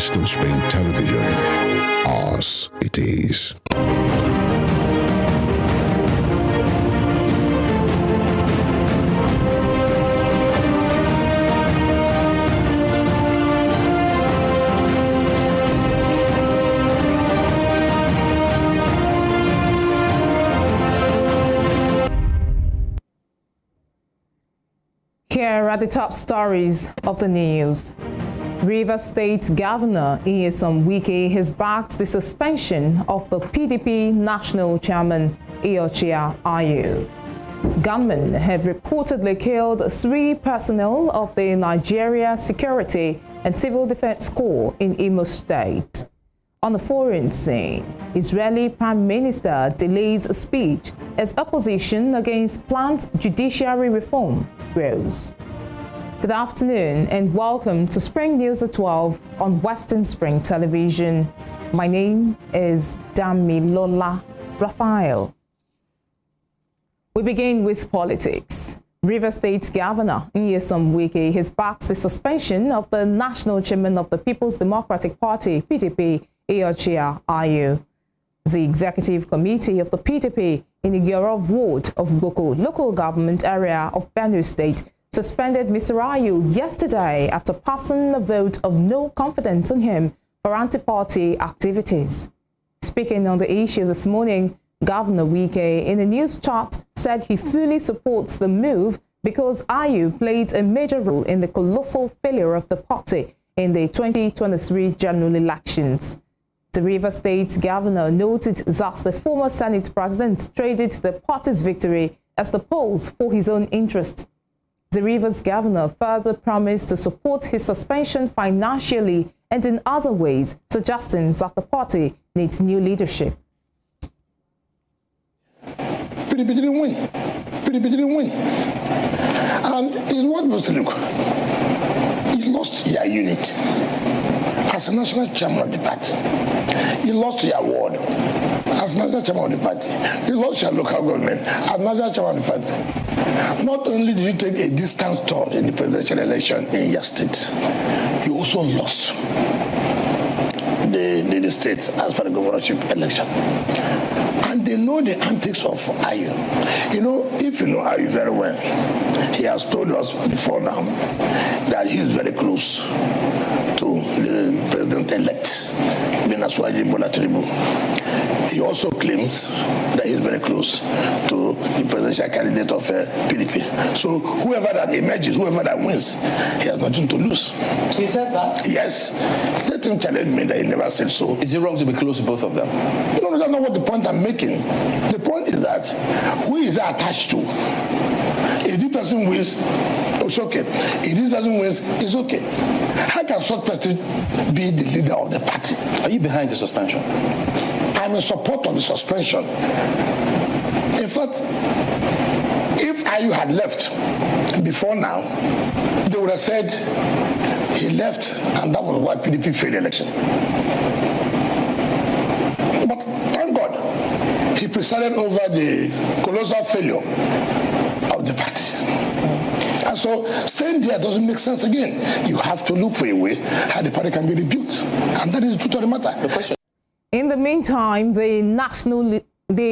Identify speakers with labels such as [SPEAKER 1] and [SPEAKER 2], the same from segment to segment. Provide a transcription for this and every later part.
[SPEAKER 1] Western Spring Television. Ours it is.
[SPEAKER 2] Here are the top stories of the news. Rivers State Governor Nyesom Wike has backed the suspension of the PDP National Chairman Iyorchia Ayu. Gunmen have reportedly killed 3 personnel of the Nigeria Security and Civil Defense Corps in Imo State. On the foreign scene, Israeli Prime Minister delays a speech as opposition against planned judiciary reform grows. Good afternoon and welcome to Spring News at 12 on Western Spring Television. My name is Damilola Raphael. We begin with politics. Rivers State Governor Nyesom Wike has backed the suspension of the national chairman of the People's Democratic Party, PDP, Iyorchia Ayu. The executive committee of the PDP in the Yorov ward of Boko local government area of Benue State suspended Mr. Ayu yesterday after passing a vote of no confidence on him for anti-party activities. Speaking on the issue this morning, Governor Wike in a news chat said he fully supports the move because Ayu played a major role in the colossal failure of the party in the 2023 general elections. The Rivers State Governor noted that the former Senate President traded the party's victory as the polls for his own interest. The Rivers Governor further promised to support his suspension financially and in other ways, suggesting that the party needs new leadership.
[SPEAKER 3] PDP didn't win. PDP didn't win. And it's what was look. He lost your unit as a national chairman of the party. You lost your award as national chairman of the party. You lost your local government as national chairman of the party. Not only did you take a distant third in the presidential election in your state, you also lost the states as per the governorship election. And they know the antics of Ayu. You know, if you know Ayu very well, he has told us before now that he is very close to the president-elect, Benaswaji Bola Tinubu. He also claims that he is very close to the presidential candidate of PDP. So whoever that emerges, whoever that wins, he has nothing to lose.
[SPEAKER 4] He said that?
[SPEAKER 3] Yes. Let him challenge me that he never said so.
[SPEAKER 4] Is it wrong to be close to both of them?
[SPEAKER 3] No, that's not what the point I'm making. The point is that who is that attached to? If this person wins, it's okay. If this person wins, it's okay. How can such person be the leader of the party?
[SPEAKER 4] Are you behind the suspension?
[SPEAKER 3] I'm in support of the suspension. In fact, if Ayu had left before now, they would have said he left and that was why PDP failed the election. But thank God, he presided over the colossal failure of the party. And so staying there doesn't make sense again. You have to look for a way how the party can be rebuilt. And that is the truth of the matter. The question.
[SPEAKER 2] In the meantime, the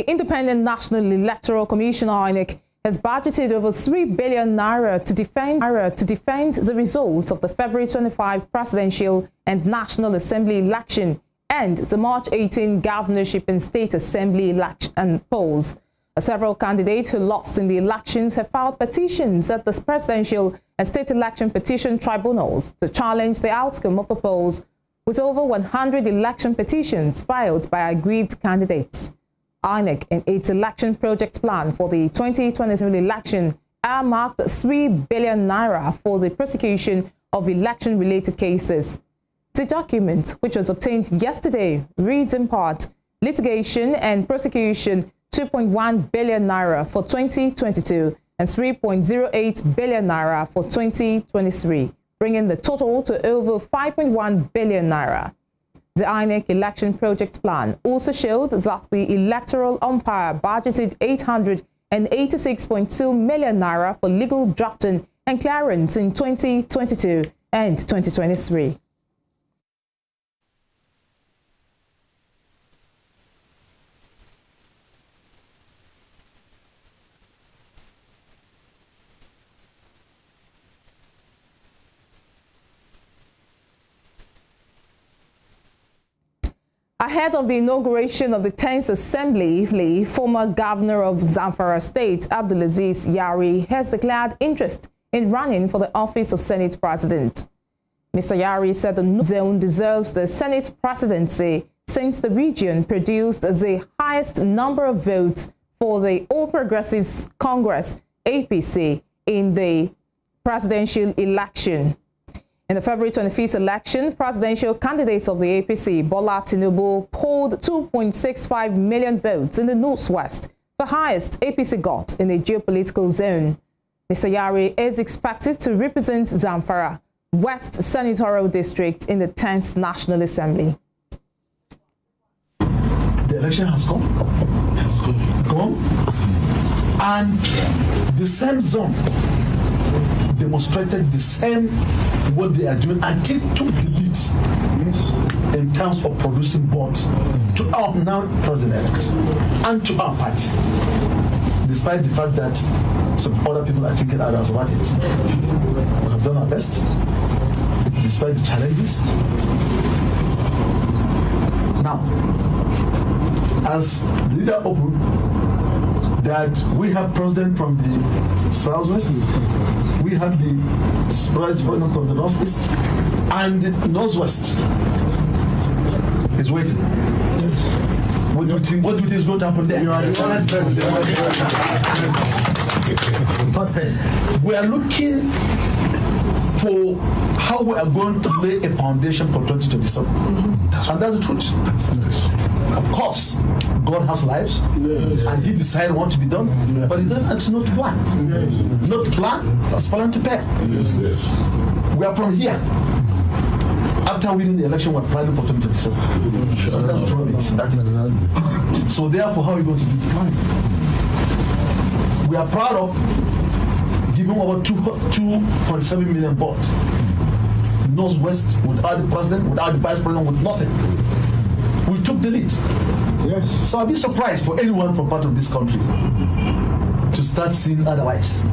[SPEAKER 2] Independent National Electoral Commission INEC has budgeted over 3 billion naira to defend the results of the February 25 presidential and National Assembly election and the March 18 governorship and state assembly election and polls. Several candidates who lost in the elections have filed petitions at the presidential and state election petition tribunals to challenge the outcome of the polls, with over 100 election petitions filed by aggrieved candidates. INEC and its election project plan for the 2023 election earmarked 3 billion naira for the prosecution of election-related cases. The document, which was obtained yesterday, reads in part, litigation and prosecution 2.1 billion naira for 2022 and 3.08 billion naira for 2023. Bringing the total to over 5.1 billion naira. The INEC election project plan also showed that the electoral umpire budgeted 886.2 million naira for legal drafting and clearance in 2022 and 2023. Ahead of the inauguration of the 10th Assembly, former governor of Zamfara State, Abdulaziz Yari, has declared interest in running for the office of Senate President. Mr. Yari said the North Zone deserves the Senate presidency since the region produced the highest number of votes for the All Progressives Congress, APC, in the presidential election. In the February 25th election, presidential candidates of the APC, Bola Tinubu, polled 2.65 million votes in the Northwest, the highest APC got in a geopolitical zone. Mr. Yari is expected to represent Zamfara West Senatorial District in the 10th National Assembly.
[SPEAKER 5] The election has gone, and the same zone demonstrated the same what they are doing until took the lead in terms of producing votes to our now president-elect and to our party, despite the fact that some other people are thinking others about it. We have done our best, despite the challenges. Now, as the leader of that we have president from the southwest, we have the president from the northeast, and the northwest is waiting. What do you think? What do you think is going to happen there? You are the current president. We are looking for how we are going to lay a foundation for 2027, and that's the truth. Of course, God has lives, and He decides what to be done, but it's not plan. Not plan, that's plan to pay. We are from here. After winning the election, we're planning for 2027. So that's true. So therefore, how are we going to do the planning? We are proud of giving over 2.7 million votes. Northwest, without the president, without the vice president, with nothing. We took the lead. Yes. So I'll be surprised for anyone from part of this country to start seeing otherwise.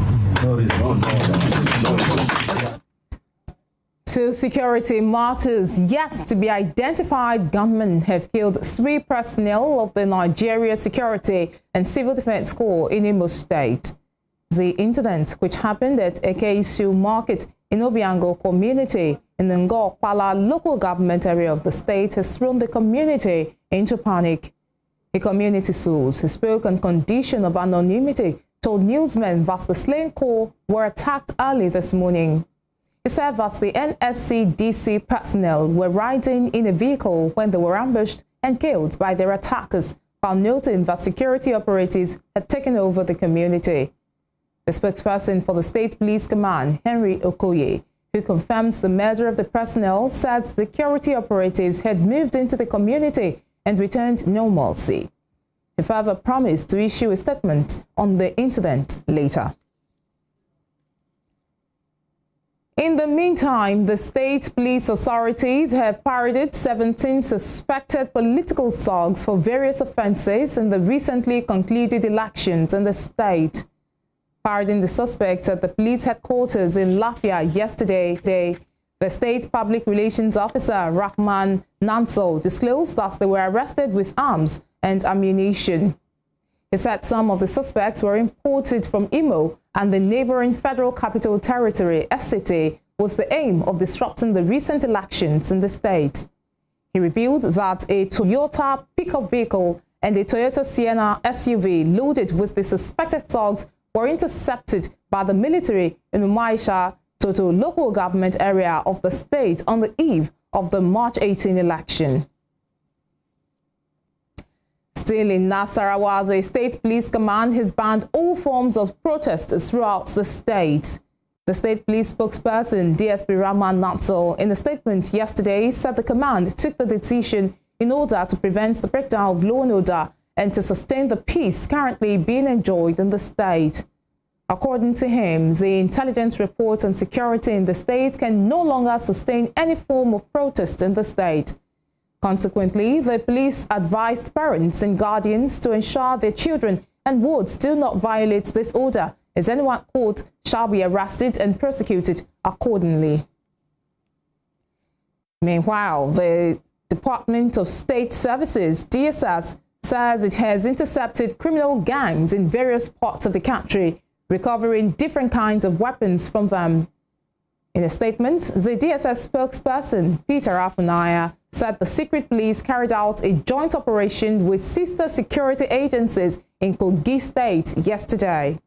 [SPEAKER 2] To security matters, yet to be identified gunmen have killed 3 personnel of the Nigeria Security and Civil Defense Corps in Imo State. The incident, which happened at Ekeisu Market in Obiango community in the Ngokpala local government area of the state, has thrown the community into panic. A community source who spoke on condition of anonymity told newsmen that the slain corps were attacked early this morning. He said that the NSCDC personnel were riding in a vehicle when they were ambushed and killed by their attackers, while noting that security operatives had taken over the community. The spokesperson for the State Police Command, Henry Okoye, who confirms the murder of the personnel, said security operatives had moved into the community and returned normalcy. He further promised to issue a statement on the incident later. In the meantime, the state police authorities have paraded 17 suspected political thugs for various offenses in the recently concluded elections in the state. Parading the suspects at the police headquarters in Lafia yesterday, the state public relations officer, Rahman Nansel, disclosed that they were arrested with arms and ammunition. He said some of the suspects were imported from Imo and the neighboring Federal Capital Territory, FCT, was the aim of disrupting the recent elections in the state. He revealed that a Toyota pickup vehicle and a Toyota Sienna SUV loaded with the suspected thugs were intercepted by the military in Umaisha, Toto local government area of the state on the eve of the March 18 election. Still in Nasarawa, the State Police Command has banned all forms of protest throughout the state. The State Police spokesperson, DSP Rahman Natsal, in a statement yesterday, said the command took the decision in order to prevent the breakdown of law and order and to sustain the peace currently being enjoyed in the state. According to him, the intelligence report on security in the state can no longer sustain any form of protest in the state. Consequently, the police advised parents and guardians to ensure their children and wards do not violate this order, as anyone caught shall be arrested and prosecuted accordingly. Meanwhile, the Department of State Services, DSS, says it has intercepted criminal gangs in various parts of the country, recovering different kinds of weapons from them. In a statement, the DSS spokesperson, Peter Afunaya, said the secret police carried out a joint operation with sister security agencies in Kogi State yesterday.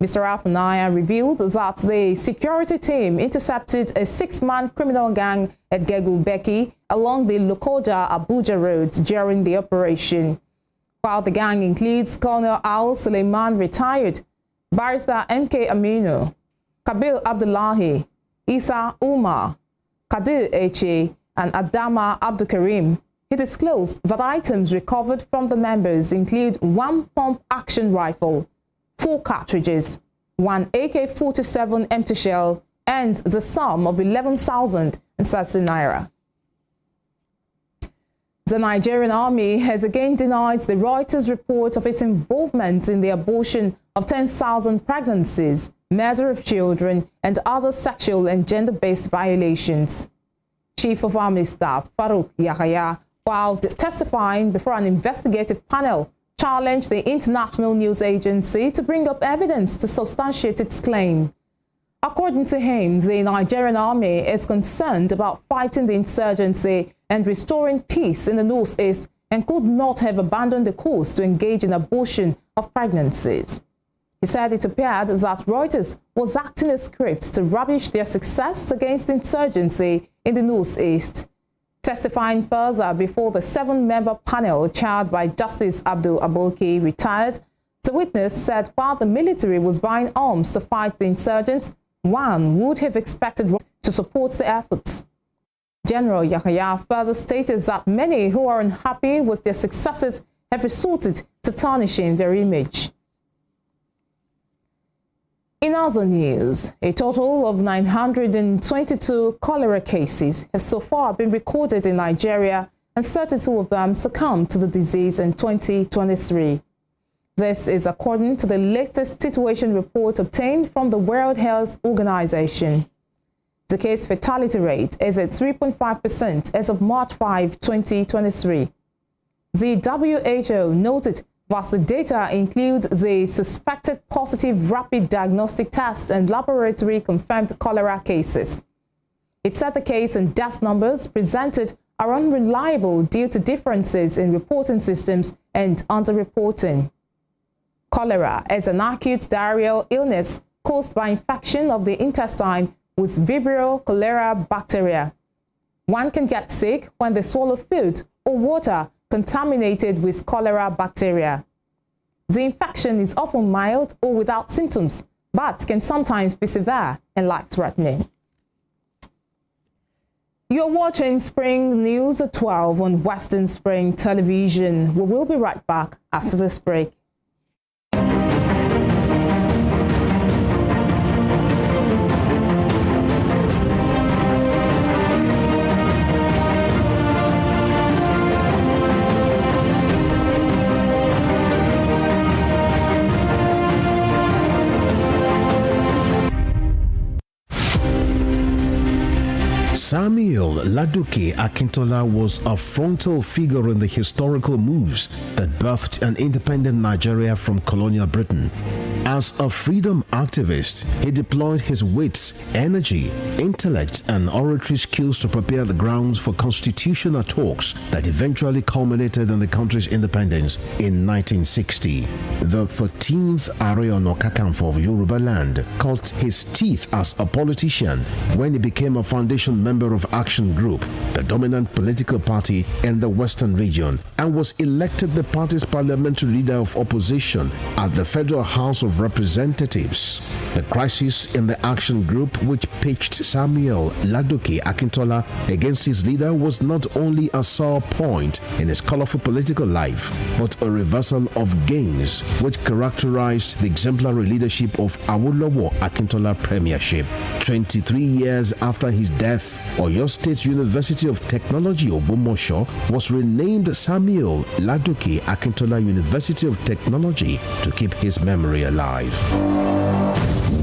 [SPEAKER 2] Mr. Afunaya revealed that the security team intercepted a 6-man criminal gang at Gegubeki along the Lokoja-Abuja road during the operation. While the gang includes Colonel Al Suleiman retired, Barrister MK Aminu, Kabil Abdullahi, Isa Umar, Kadir Eche, and Adama Abdukarim, he disclosed that items recovered from the members include 1 pump-action rifle, 4 cartridges, 1 AK-47 empty shell, and the sum of 11,000 naira. The Nigerian army has again denied the Reuters report of its involvement in the abortion of 10,000 pregnancies, murder of children, and other sexual and gender-based violations. Chief of Army Staff Farouk Yahaya, while testifying before an investigative panel, challenged the international news agency to bring up evidence to substantiate its claim. According to him, the Nigerian army is concerned about fighting the insurgency and restoring peace in the northeast and could not have abandoned the course to engage in abortion of pregnancies. He said it appeared that Reuters was acting a script to rubbish their success against insurgency in the northeast. Testifying further before the 7-member panel chaired by Justice Abdul Aboki retired, the witness said while the military was buying arms to fight the insurgents, one would have expected to support the efforts. General Yahya further stated that many who are unhappy with their successes have resorted to tarnishing their image. In other news, a total of 922 cholera cases have so far been recorded in Nigeria, and 32 of them succumbed to the disease in 2023. This is according to the latest situation report obtained from the World Health Organization. The case fatality rate is at 3.5% as of March 5, 2023. The WHO noted that the data include the suspected positive rapid diagnostic tests and laboratory confirmed cholera cases. It said the case and death numbers presented are unreliable due to differences in reporting systems and underreporting. Cholera is an acute diarrheal illness caused by infection of the intestine with Vibrio cholera bacteria. One can get sick when they swallow food or water contaminated with cholera bacteria. The infection is often mild or without symptoms, but can sometimes be severe and life-threatening. You're watching Spring News at 12 on Western Spring Television. We will be right back after this break.
[SPEAKER 1] Samuel Ladoke Akintola was a frontal figure in the historical moves that birthed an independent Nigeria from colonial Britain. As a freedom activist, he deployed his wits, energy, intellect, and oratory skills to prepare the grounds for constitutional talks that eventually culminated in the country's independence in 1960. The 13th Ààrẹ Ọ̀nà Kakanfò of Yoruba land cut his teeth as a politician when he became a foundation member of Action Group, the dominant political party in the Western region, and was elected the party's parliamentary leader of opposition at the Federal House of Representatives. The crisis in the Action Group, which pitched Samuel Ladoke Akintola against his leader, was not only a sore point in his colorful political life, but a reversal of gains which characterized the exemplary leadership of Awolowo Akintola premiership. 23 years after his death, Oyo State University of Technology Ogbomosho was renamed Samuel Ladoke Akintola University of Technology to keep his memory alive.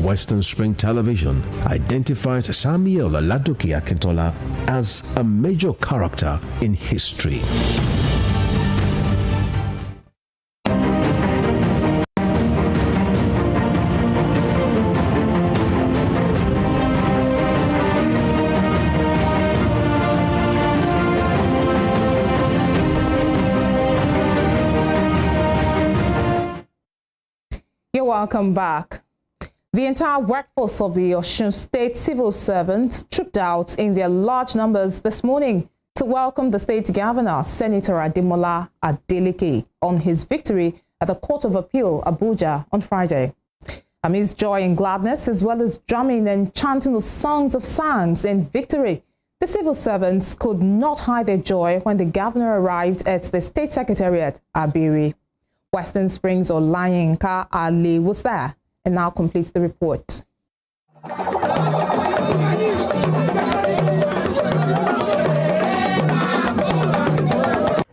[SPEAKER 1] Western Spring Television identifies Samuel Ladoke Akintola as a major character in history.
[SPEAKER 2] You're welcome back. The entire workforce of the Osun State civil servants trooped out in their large numbers this morning to welcome the state governor, Senator Ademola Adeleke, on his victory at the Court of Appeal, Abuja, on Friday. Amidst joy and gladness, as well as drumming and chanting of songs of thanks and victory, the civil servants could not hide their joy when the governor arrived at the state secretariat, Abiri. Western Springs Olayinka Ali was there and now completes the report.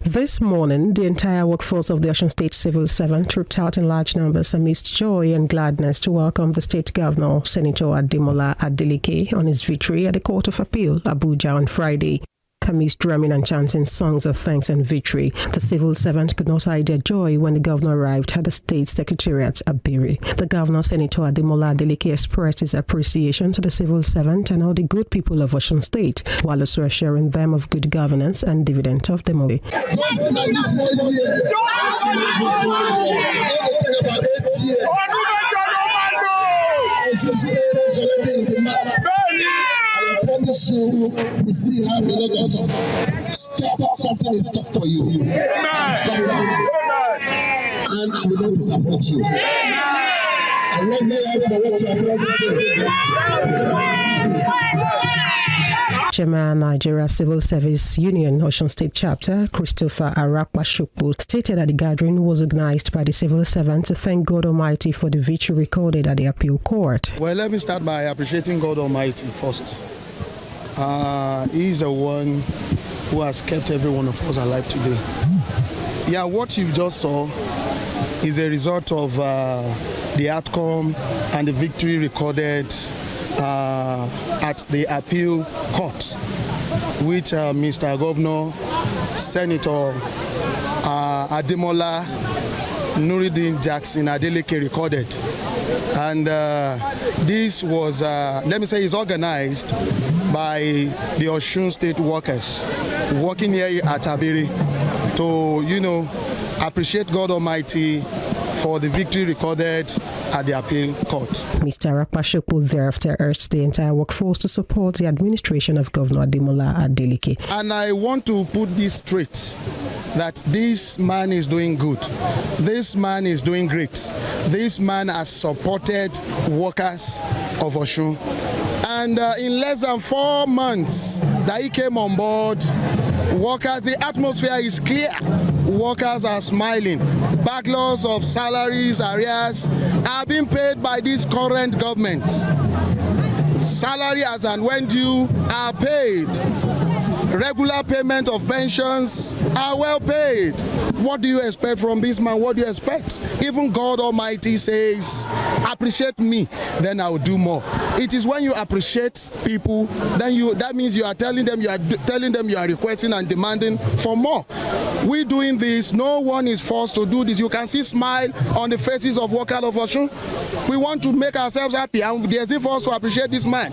[SPEAKER 6] This morning, the entire workforce of the Osun State civil servant trooped out in large numbers amidst joy and gladness to welcome the state governor, Senator Ademola Adeleke, on his victory at the Court of Appeal, Abuja, on Friday. Amidst drumming and chanting songs of thanks and victory, the civil servant could not hide their joy when the governor arrived at the state secretariat at Abiri. The governor, Senator Ademola Adeleke, expressed his appreciation to the civil servant and all the good people of Osun State, while also assuring them of good governance and dividend of democracy.
[SPEAKER 3] We see how a lot of something is tough for you. And I will not disappoint you. I love you for what you have done today.
[SPEAKER 6] Chairman Nigeria Civil Service Union Osun State Chapter, Christopher Arakpashukwu, stated that the gathering was organized by the civil servant to thank God Almighty for the victory recorded at the appeal court.
[SPEAKER 7] Well, let me start by appreciating God Almighty first. He is the one who has kept every one of us alive today. Yeah, what you just saw is a result of the outcome and the victory recorded at the appeal court, which Mr. Governor, Senator Ademola Nuruddin Jackson Adeleke recorded. And this was, let me say, is organized by the Osun State workers working here at Abiri to, appreciate God Almighty for the victory recorded at the appeal court.
[SPEAKER 6] Mr. Arakpashukwu thereafter urged the entire workforce to support the administration of Governor Ademola Adeleke.
[SPEAKER 7] And I want to put this straight, that this man is doing good. This man is doing great. This man has supported workers of Osun. And in less than 4 months that he came on board, workers, the atmosphere is clear. Workers are smiling. Backlogs of salaries, arrears are being paid by this current government. Salary as and when due are paid. Regular payment of pensions are well paid. What do you expect from this man? What do you expect? Even God Almighty says, appreciate me, then I will do more. It is when you appreciate people, then that means you are telling them you are requesting and demanding for more. We doing this, no one is forced to do this. You can see smile on the faces of workers of Osun. We want to make ourselves happy, and there's it for us to appreciate this man.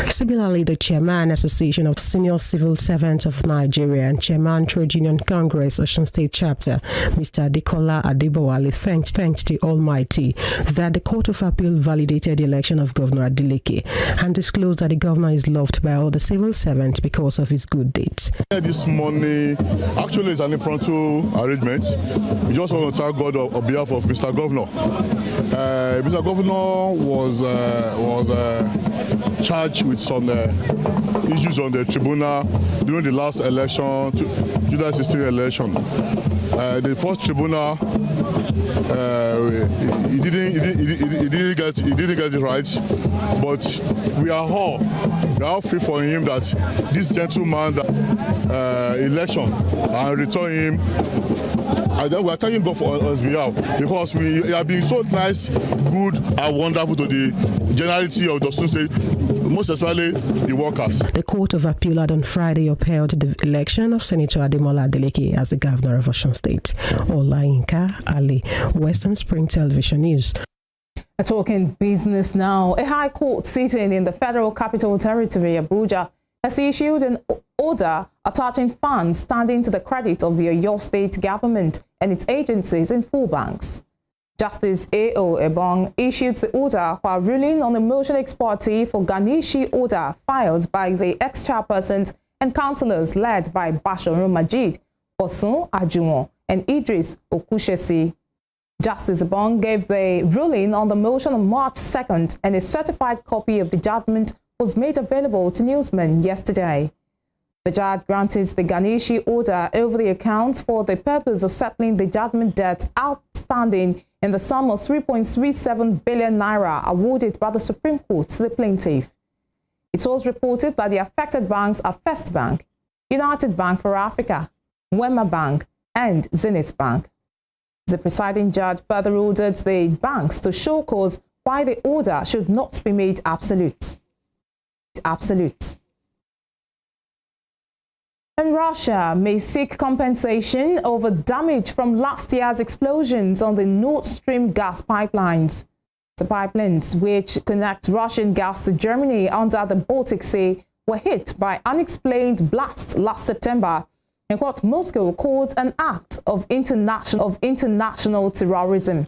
[SPEAKER 6] Similarly, the Chairman Association of Senior Civil Servants of Nigeria and Chairman Trade Union Congress Osun State Chapter, Mr. Adekola Adebowale, thanked the Almighty that the Court of Appeal validated the election of Governor Adeleke and disclosed that the governor is loved by all the civil servants because of his good deeds.
[SPEAKER 8] This morning, actually, it's an impromptu arrangement. We just want to thank God on behalf of Mr. Governor. Mr. Governor was charged with some issues on the tribunal during the last election, July 16 election. The first tribunal, he didn't get it right, but we are all free for him that this gentleman election and return him And then we are thanking God for us behalf because we have been so nice, good, and wonderful to the generality of the Osun State, most especially the workers.
[SPEAKER 6] The Court of Appeal had on Friday upheld the election of Senator Ademola Adeleke as the governor of Osun State. Olayinka Ali, Western Spring Television News.
[SPEAKER 2] Talking business now, a high court sitting in the Federal Capital Territory, Abuja, has issued an order attaching funds standing to the credit of the Oyo State government and its agencies in 4 banks. Justice A.O. Ebong issued the order while ruling on a motion ex parte for garnishee order filed by the ex-chairpersons and councillors led by Basharun Majid, Osun Ajuwon, and Idris Okushesi. Justice Ebong gave the ruling on the motion on March 2nd, and a certified copy of the judgment was made available to newsmen yesterday. The judge granted the garnishee order over the accounts for the purpose of settling the judgment debt outstanding in the sum of 3.37 billion naira awarded by the Supreme Court to the plaintiff. It was reported that the affected banks are First Bank, United Bank for Africa, Wema Bank, and Zenith Bank. The presiding judge further ordered the banks to show cause why the order should not be made absolute. And Russia may seek compensation over damage from last year's explosions on the Nord Stream gas pipelines. The pipelines, which connect Russian gas to Germany under the Baltic Sea, were hit by unexplained blasts last September in what Moscow called an act of international terrorism.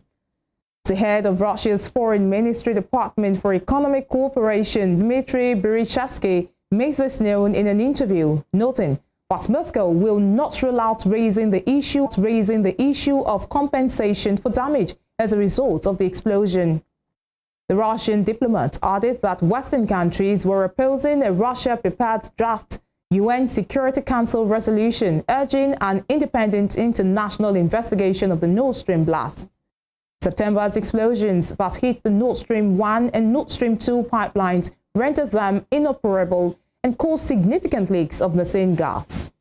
[SPEAKER 2] The head of Russia's Foreign Ministry Department for Economic Cooperation, Dmitry Bereshevsky, made this known in an interview, noting that Moscow will not rule out raising the issue of compensation for damage as a result of the explosion. The Russian diplomat added that Western countries were opposing a Russia-prepared draft UN Security Council resolution urging an independent international investigation of the Nord Stream blasts. September's explosions that hit the Nord Stream 1 and Nord Stream 2 pipelines rendered them inoperable and caused significant leaks of methane gas.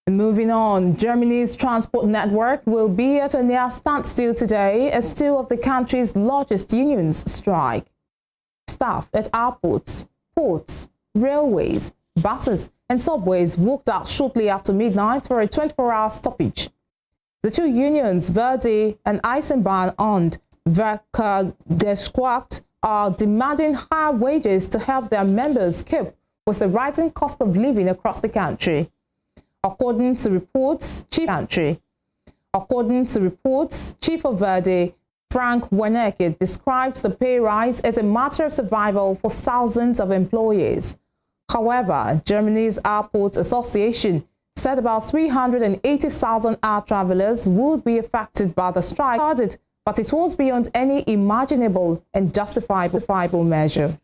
[SPEAKER 2] Moving on, Germany's transport network will be at a near standstill today as 2 of the country's largest unions strike. Staff at airports, ports, railways, buses, and subways walked out shortly after midnight for a 24-hour stoppage. The 2 unions, Verdi and Eisenbahn and Verkehrsgewerkschaft, are demanding higher wages to help their members cope with the rising cost of living across the country. According to reports, Chief of Verdi, Frank Wernicke, describes the pay rise as a matter of survival for thousands of employees. However, Germany's Airports Association said about 380,000 air travelers would be affected by the strike, but it was beyond any imaginable and justifiable measure.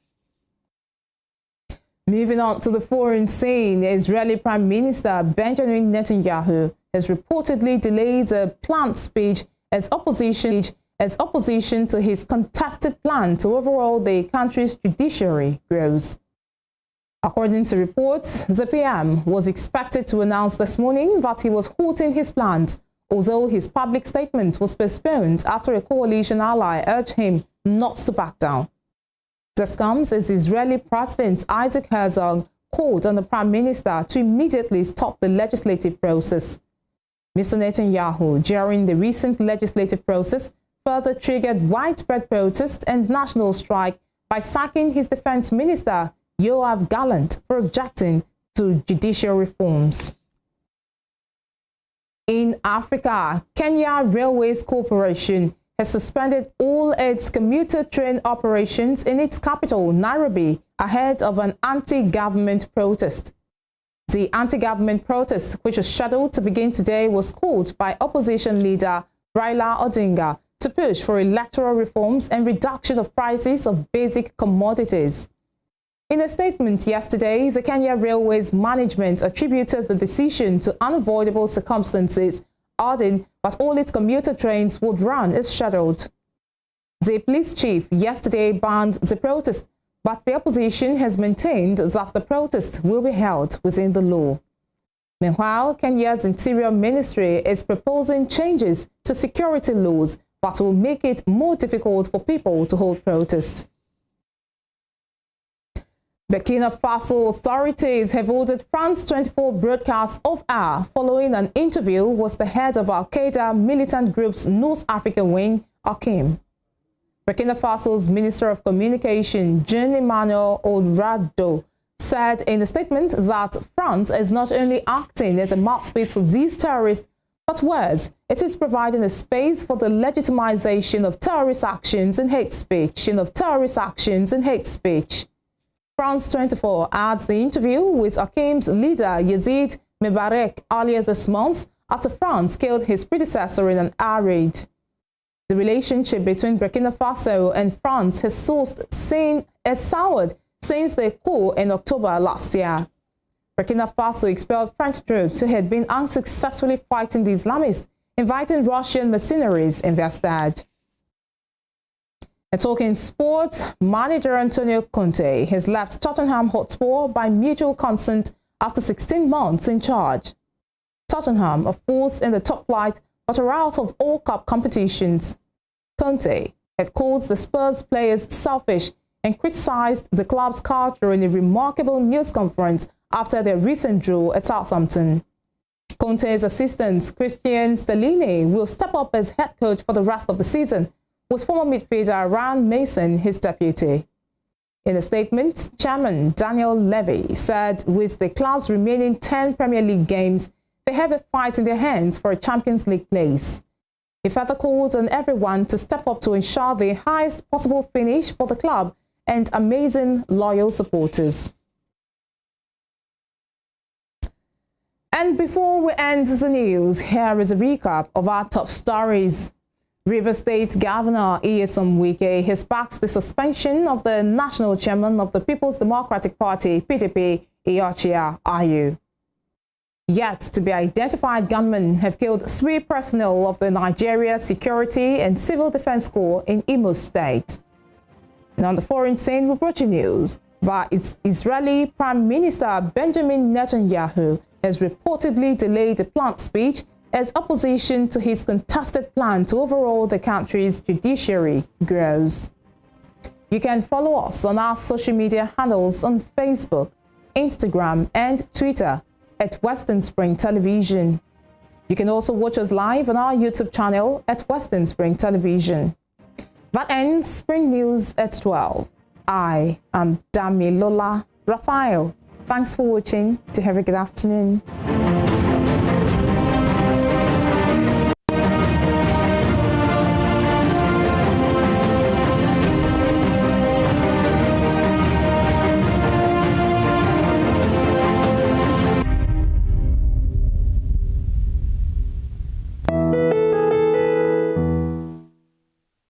[SPEAKER 2] Moving on to the foreign scene, Israeli Prime Minister Benjamin Netanyahu has reportedly delayed a planned speech as opposition to his contested plan to overhaul the country's judiciary grows. According to reports, the PM was expected to announce this morning that he was halting his plans, although his public statement was postponed after a coalition ally urged him not to back down. This comes as Israeli President Isaac Herzog called on the Prime Minister to immediately stop the legislative process. Mr. Netanyahu, during the recent legislative process, further triggered widespread protest and national strike by sacking his defense minister, Yoav Gallant, for objecting to judicial reforms. In Africa, Kenya Railways Corporation has suspended all its commuter train operations in its capital, Nairobi, ahead of an anti-government protest. The anti-government protest, which was scheduled to begin today, was called by opposition leader Raila Odinga to push for electoral reforms and reduction of prices of basic commodities. In a statement yesterday, the Kenya Railways management attributed the decision to unavoidable circumstances, adding that all its commuter trains would run as scheduled. The police chief yesterday banned the protest, but the opposition has maintained that the protest will be held within the law. Meanwhile, Kenya's Interior Ministry is proposing changes to security laws that will make it more difficult for people to hold protests. Burkina Faso authorities have ordered France 24 broadcast off air following an interview with the head of Al-Qaeda militant group's North Africa wing, Hakim. Burkina Faso's Minister of Communication, Jean-Emmanuel Ouedraogo, said in a statement that France is not only acting as a mouthpiece for these terrorists, but worse, it is providing a space for the legitimization of terrorist actions and hate speech. France 24 adds the interview with Hakim's leader Yazid Mebarek earlier this month after France killed his predecessor in an air raid. The relationship between Burkina Faso and France has soured since the coup in October last year. Burkina Faso expelled French troops who had been unsuccessfully fighting the Islamists, inviting Russian mercenaries in their stead. And talking sports, manager Antonio Conte has left Tottenham Hotspur by mutual consent after 16 months in charge. Tottenham are forced in the top flight but are out of all cup competitions. Conte had called the Spurs players selfish and criticized the club's culture in a remarkable news conference after their recent draw at Southampton. Conte's assistant, Christian Stellini, will step up as head coach for the rest of the season, with former midfielder Ryan Mason his deputy. In a statement, Chairman Daniel Levy said with the club's remaining 10 Premier League games, they have a fight in their hands for a Champions League place. He further called on everyone to step up to ensure the highest possible finish for the club and amazing loyal supporters. And before we end the news, here is a recap of our top stories. Rivers State Governor Nyesom Wike has backed the suspension of the national chairman of the People's Democratic Party, PDP, Iyorchia Ayu. Yet to be identified gunmen have killed 3 personnel of the Nigeria Security and Civil Defense Corps in Imo State. And on the foreign scene, we brought you news that Israeli Prime Minister Benjamin Netanyahu has reportedly delayed a planned speech as opposition to his contested plan to overhaul the country's judiciary grows. You can follow us on our social media handles on Facebook, Instagram, and Twitter at Western Spring Television. You can also watch us live on our YouTube channel at Western Spring Television. That ends Spring News at 12. I am Damilola Raphael. Thanks for watching. To have a good afternoon.